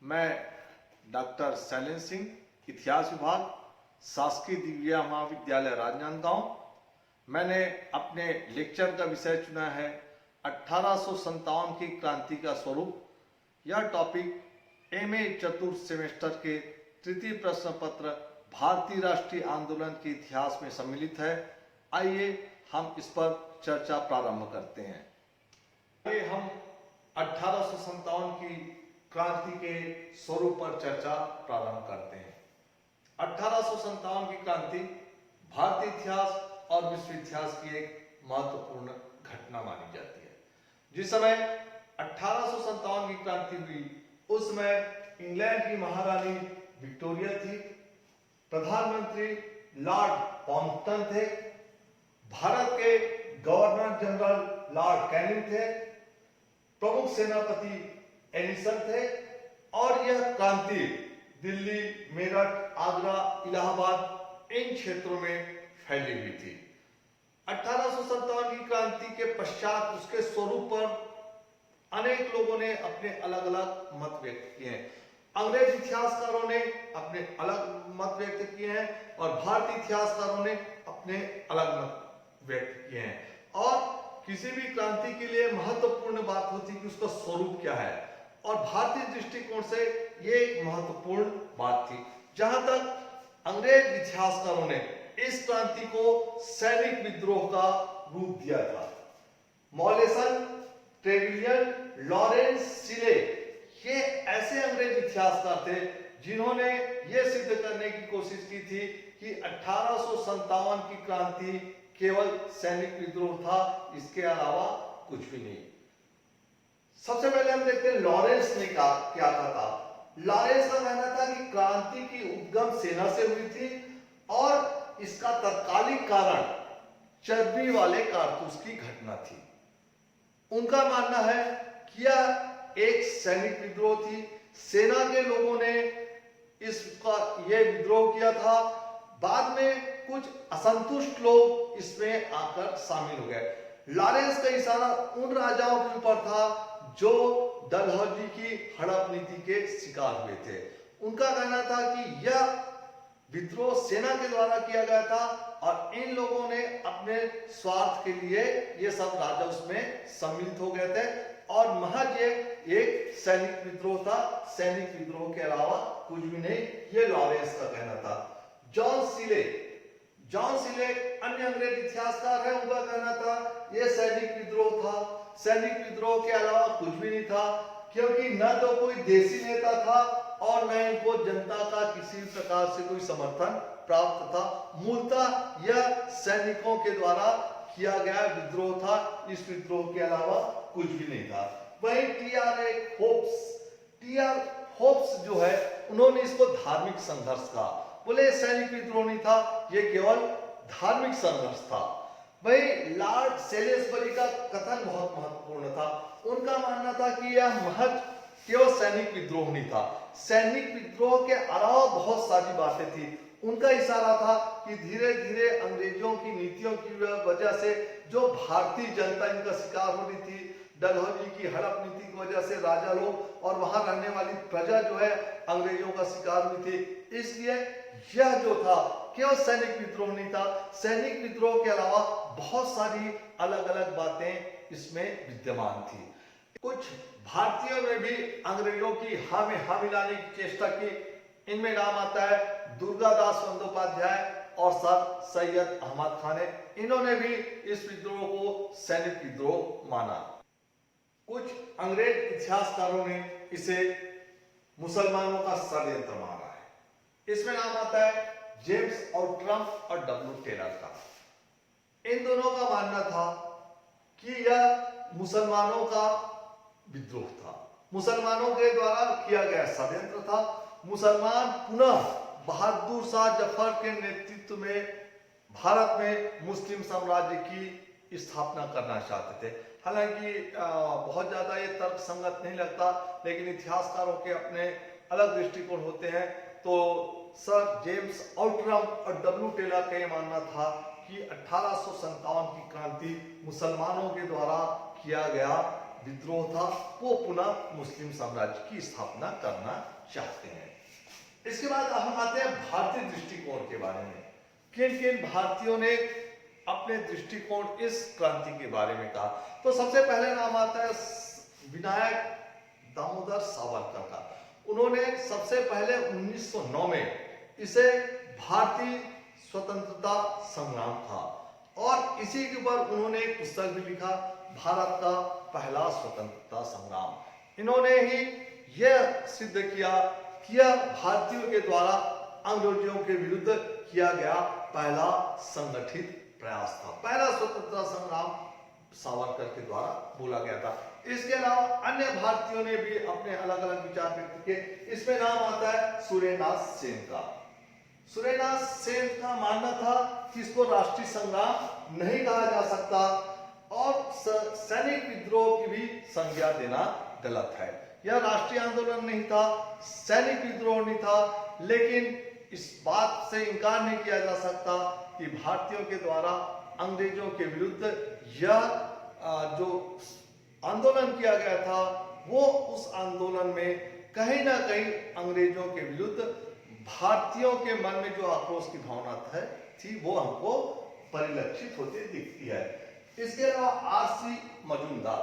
मैं डॉक्टर शैलेंद्र सिंह, इतिहास विभाग, शासकीय दिव्या महाविद्यालय राजनांदगांव। मैंने अपने लेक्चर का विषय चुना है 1857 की क्रांति का स्वरूप। यह टॉपिक एमए चतुर्थ सेमेस्टर के तृतीय प्रश्न पत्र भारतीय राष्ट्रीय आंदोलन के इतिहास में सम्मिलित है। आइए हम इस पर चर्चा प्रारंभ करते हैं। आइए हम 1857 की क्रांति के स्वरूप पर चर्चा प्रारंभ करते हैं। 1857 की क्रांति भारतीय इतिहास और विश्व इतिहास की एक महत्वपूर्ण घटना मानी जाती है। जिस समय 1857 की क्रांति हुई उस समय इंग्लैंड की महारानी विक्टोरिया थी, प्रधानमंत्री लॉर्ड पॉम्पटन थे, भारत के गवर्नर जनरल लॉर्ड कैनिंग थे, प्रमुख सेनापति एडिसन थे और यह क्रांति दिल्ली, मेरठ, आगरा, इलाहाबाद इन क्षेत्रों में फैली हुई थी। 1857 की क्रांति के पश्चात उसके स्वरूप पर अनेक लोगों ने अपने अलग अलग मत व्यक्त किए हैं। अंग्रेज इतिहासकारों ने अपने अलग मत व्यक्त किए हैं और भारतीय इतिहासकारों ने अपने अलग मत व्यक्त किए हैं। और किसी भी क्रांति के लिए महत्वपूर्ण बात होती है कि उसका स्वरूप क्या है, और भारतीय दृष्टिकोण से ये एक महत्वपूर्ण बात थी। जहां तक अंग्रेज इतिहासकारों ने इस क्रांति को सैनिक विद्रोह का रूप दिया था। मॉलेसन, ट्रेविलियन, लॉरेंस सिले ये ऐसे अंग्रेज इतिहासकार थे जिन्होंने ये सिद्ध करने की कोशिश की थी कि 1857 की क्रांति केवल सैनिक विद्रोह था, इसके अलावा कुछ भी नहीं। सबसे पहले हम देखते हैं लॉरेंस ने क्या कहा था। लॉरेंस का कहना था कि क्रांति की उद्गम सेना से हुई थी और इसका तत्कालिक कारण चर्बी वाले कारतूस की घटना थी। उनका मानना है कि यह एक सैनिक विद्रोह थी, सेना के लोगों ने इसका यह विद्रोह किया था। बाद में कुछ असंतुष्ट लोग इसमें आकर शामिल हो गए। लॉरेंस का इशारा उन राजाओं के ऊपर था जो डलहौजी की हड़प नीति के शिकार हुए थे। उनका कहना था कि यह विद्रोह सेना के द्वारा किया गया था और इन लोगों ने अपने स्वार्थ के लिए ये सब राजा उसमें सम्मिलित हो गए थे और महज ये एक सैनिक विद्रोह था, सैनिक विद्रोह के अलावा कुछ भी नहीं, ये लॉरेंस का कहना था। जॉन सिले अन्य अंग्रेज इतिहासकार है, उनका कहना था यह सैनिक विद्रोह था, सैनिक विद्रोह के अलावा कुछ भी नहीं था, क्योंकि न तो कोई देशी नेता था और न इनको जनता का किसी प्रकार से कोई समर्थन प्राप्त था। मूलतः यह सैनिकों के द्वारा किया गया विद्रोह था, इस विद्रोह के अलावा कुछ भी नहीं था। वहीं टी.आर. होप्स जो है उन्होंने इसको धार्मिक संघर्ष कहा। बोले सैनिक विद्रोह नहीं था, यह केवल धार्मिक संघर्ष था। वही लॉर्ड सेलिसबरी का कथन बहुत महत्वपूर्ण था। उनका मानना था कि यह महज केवल सैनिक विद्रोह नहीं था, सैनिक विद्रोह के अलावा बहुत सारी बातें थी। उनका इशारा था कि धीरे धीरे अंग्रेजों की नीतियों की वजह से जो भारतीय जनता इनका शिकार हो रही थी, डलहौजी की हड़प नीति की वजह से राजा लोग और वहां रहने वाली प्रजा जो है अंग्रेजों का शिकार हुई थी। इसलिए यह जो था केवल सैनिक विद्रोह नहीं था, सैनिक विद्रोह के अलावा बहुत सारी अलग अलग बातें इसमें विद्यमान थी। कुछ भारतीयों ने भी अंग्रेजों की हाँ में हाँ मिलाने की चेष्टा की। इनमें नाम आता है दुर्गादास बंदोपाध्याय और सर सैयद अहमद खान। इन्होंने भी इस विद्रोह को सैनिक विद्रोह माना। कुछ अंग्रेज इतिहासकारों ने इसे मुसलमानों का षड्यंत्र माना है। इसमें नाम आता है जेम्स आउट्रम और डब्ल्यू टेलर का। इन दोनों का मानना था कि यह मुसलमानों का विद्रोह था, मुसलमानों के द्वारा किया गया षड्यंत्र था। मुसलमान पुनः बहादुर शाह जफर के नेतृत्व में भारत में मुस्लिम साम्राज्य की स्थापना करना चाहते थे। हालांकि बहुत ज्यादा ये तर्क संगत नहीं लगता, लेकिन इतिहासकारों के अपने अलग दृष्टिकोण होते हैं। तो सर जेम्स आउट्रम और डब्ल्यू टेलर का यह मानना था कि 1857 की क्रांति मुसलमानों के द्वारा किया गया विद्रोह था, वो पुनः मुस्लिम साम्राज्य की स्थापना करना चाहते हैं। इसके बाद हम आते हैं भारतीय दृष्टिकोण के बारे में। किन किन भारतीयों ने अपने दृष्टिकोण इस क्रांति के बारे में कहा। तो सबसे पहले नाम आता है विनायक दामोदर सावरकर का। उन्होंने सबसे पहले 1909 में इसे भारतीय स्वतंत्रता संग्राम था और इसी के ऊपर उन्होंने एक पुस्तक भी लिखा, भारत का पहला स्वतंत्रता संग्राम। इन्होंने ही यह सिद्ध किया कि यह भारतीयों के द्वारा अंग्रेजों के विरुद्ध किया गया पहला संगठित प्रयास था। पहला स्वतंत्रता संग्राम सावरकर के द्वारा बोला गया था। इसके अलावा अन्य भारतीयों ने भी अपने अलग अलग विचार व्यक्त किए। इसमें नाम आता है सूर्यनाथ सेन का। सूर्यनाथ सेन का मानना था कि इसको राष्ट्रीय संग्राम नहीं कहा जा सकता और सैनिक विद्रोह की भी संज्ञा देना गलत है। यह राष्ट्रीय आंदोलन नहीं था, सैनिक विद्रोह नहीं था, लेकिन इस बात से इनकार नहीं किया जा सकता कि भारतीयों के द्वारा अंग्रेजों के विरुद्ध यह जो आंदोलन किया गया था, वो उस आंदोलन में कहीं ना कहीं अंग्रेजों के विरुद्ध भारतीयों के मन में जो आक्रोश की भावना थी वो हमको परिलक्षित होती दिखती है। इसके अलावा आर.सी. मजूमदार,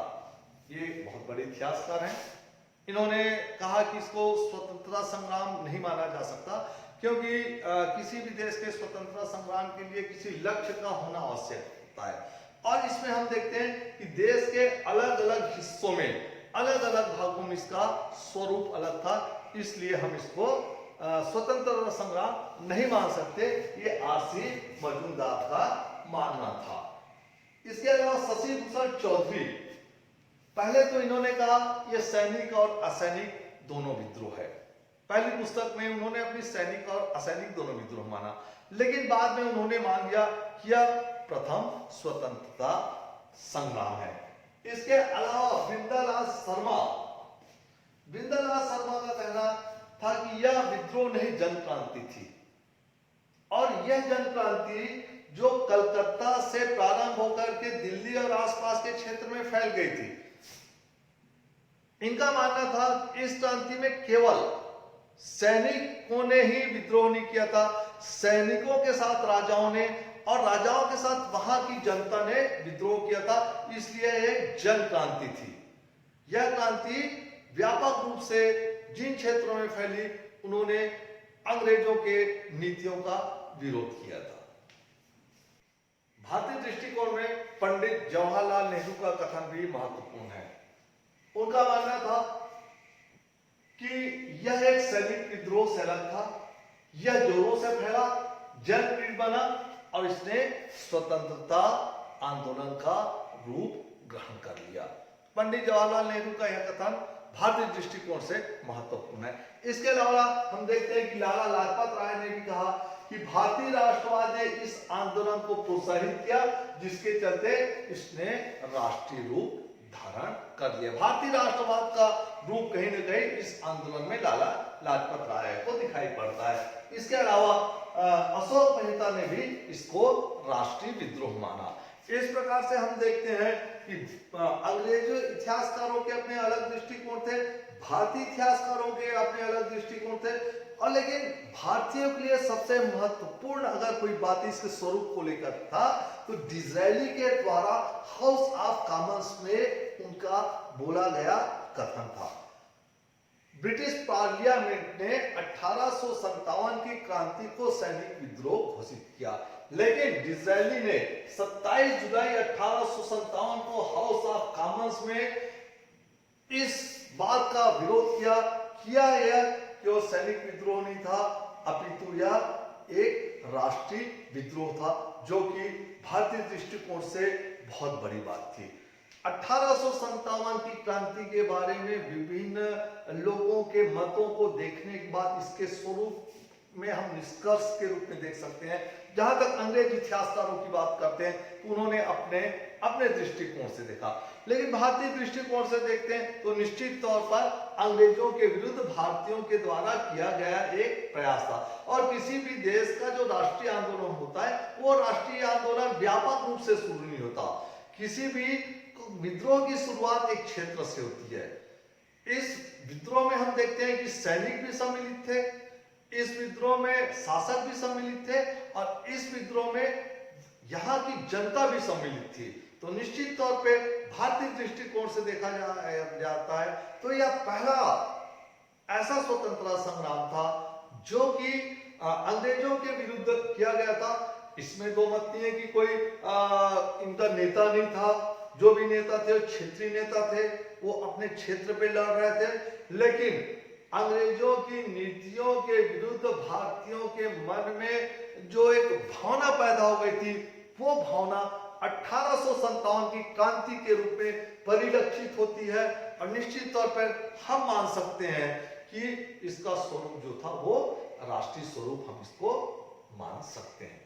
ये बहुत बड़े इतिहासकार हैं। इन्होंने कहा कि इसको स्वतंत्रता संग्राम नहीं माना जा सकता क्योंकि किसी भी देश के स्वतंत्रता संग्राम के लिए किसी लक्ष्य का होना आवश्यक होता है और इसमें हम देखते हैं कि देश के अलग अलग हिस्सों में, अलग अलग भागों में इसका स्वरूप अलग था, इसलिए हम इसको स्वतंत्रता संग्राम नहीं मान सकते। ये आर.सी. मजूमदार का मानना था। इसके अलावा शशि भूषण चौधरी, पहले तो इन्होंने कहा यह सैनिक और असैनिक दोनों विद्रोह है। पहली पुस्तक में उन्होंने अपनी सैनिक और असैनिक दोनों विद्रोह माना, लेकिन बाद में उन्होंने मान लिया कि यह प्रथम स्वतंत्रता संग्राम है। इसके अलावा बिंदालाल शर्मा का कहना था कि यह विद्रोह नहीं, जन क्रांति थी और यह जन क्रांति जो कलकत्ता से प्रारंभ होकर के दिल्ली और आसपास के क्षेत्र में फैल गई थी। इनका मानना था इस क्रांति में केवल सैनिकों ने ही विद्रोह नहीं किया था, सैनिकों के साथ राजाओं ने और राजाओं के साथ वहां की जनता ने विद्रोह किया था, इसलिए एक जन क्रांति थी। यह क्रांति व्यापक रूप से जिन क्षेत्रों में फैली, उन्होंने अंग्रेजों के नीतियों का विरोध किया था। भारतीय दृष्टिकोण में पंडित जवाहरलाल नेहरू का कथन भी महत्वपूर्ण है। उनका मानना था कि यह एक सैनिक विद्रोह से अलग था, यह जोरों से फैला, जनप्रिय बना और इसने स्वतंत्रता आंदोलन का रूप ग्रहण कर लिया। पंडित जवाहरलाल नेहरू का यह कथन भारतीय दृष्टिकोण से महत्वपूर्ण है। इसके अलावा हम देखते हैं कि लाला लाजपत राय ने भी कहा कि भारतीय राष्ट्रवाद ने इस आंदोलन को प्रोत्साहित किया, जिसके चलते इसने राष्ट्रीय रूप धारण कर लिया। भारतीय राष्ट्रवाद का रूप कहीं न कहीं इस आंदोलन में लाला लाजपत राय को दिखाई पड़ता है। इसके अलावा अशोक मेहता ने भी इसको राष्ट्रीय विद्रोह माना। इस प्रकार से हम देखते हैं कि अंग्रेज इतिहासकारों के अपने अलग दृष्टिकोण थे, भारतीय इतिहासकारों के अपने अलग दृष्टिकोण थे, और लेकिन भारतीयों के लिए सबसे महत्वपूर्ण अगर कोई बात इसके स्वरूप को लेकर था तो डिज़रायली के द्वारा हाउस ऑफ कॉमन्स में उनका बोला गया कथन था। ब्रिटिश पार्लियामेंट ने 1857 की क्रांति को सैनिक विद्रोह घोषित किया, लेकिन डिज़रायली ने 27 जुलाई 1857 को हाउस ऑफ कॉमन्स में इस बात का विरोध किया यह कि वो सैनिक विद्रोह नहीं था, अपितु यह एक राष्ट्रीय विद्रोह था, जो कि भारतीय दृष्टिकोण से बहुत बड़ी बात थी। 1857 की क्रांति के बारे में विभिन्न लोगों के मतों को देखने के बाद इसके स्वरूप में हम निष्कर्ष के रूप में देख सकते हैं। जहां तक अंग्रेज इतिहासकारों की बात करते हैं तो उन्होंने अपने दृष्टिकोण से देखा, लेकिन भारतीय दृष्टिकोण से देखते हैं तो निश्चित तौर पर अंग्रेजों के विरुद्ध भारतीयों के द्वारा किया गया एक प्रयास था। और किसी भी देश का जो राष्ट्रीय आंदोलन होता है वो राष्ट्रीय आंदोलन व्यापक रूप से शुरू नहीं होता। किसी भी विद्रोह की शुरुआत एक क्षेत्र से होती है। इस विद्रोह में हम देखते हैं कि सैनिक भी सम्मिलित थे, इस विद्रोह में शासक भी सम्मिलित थे और इस विद्रोह में यहाँ की जनता भी सम्मिलित थी। तो निश्चित तौर पे भारतीय दृष्टिकोण से देखा जाता है तो यह पहला ऐसा स्वतंत्रता संग्राम था जो कि अंग्रेजों के विरुद्ध किया गया था। इसमें दो मत नहीं है कि कोई इनका नेता नहीं था, जो भी नेता थे वो क्षेत्रीय नेता थे, वो अपने क्षेत्र पे लड़ रहे थे। लेकिन अंग्रेजों की नीतियों के विरुद्ध भारतीयों के मन में जो एक भावना पैदा हो गई थी, वो भावना 1857 की क्रांति के रूप में परिलक्षित होती है और निश्चित तौर पर हम मान सकते हैं कि इसका स्वरूप जो था वो राष्ट्रीय स्वरूप हम इसको मान सकते हैं।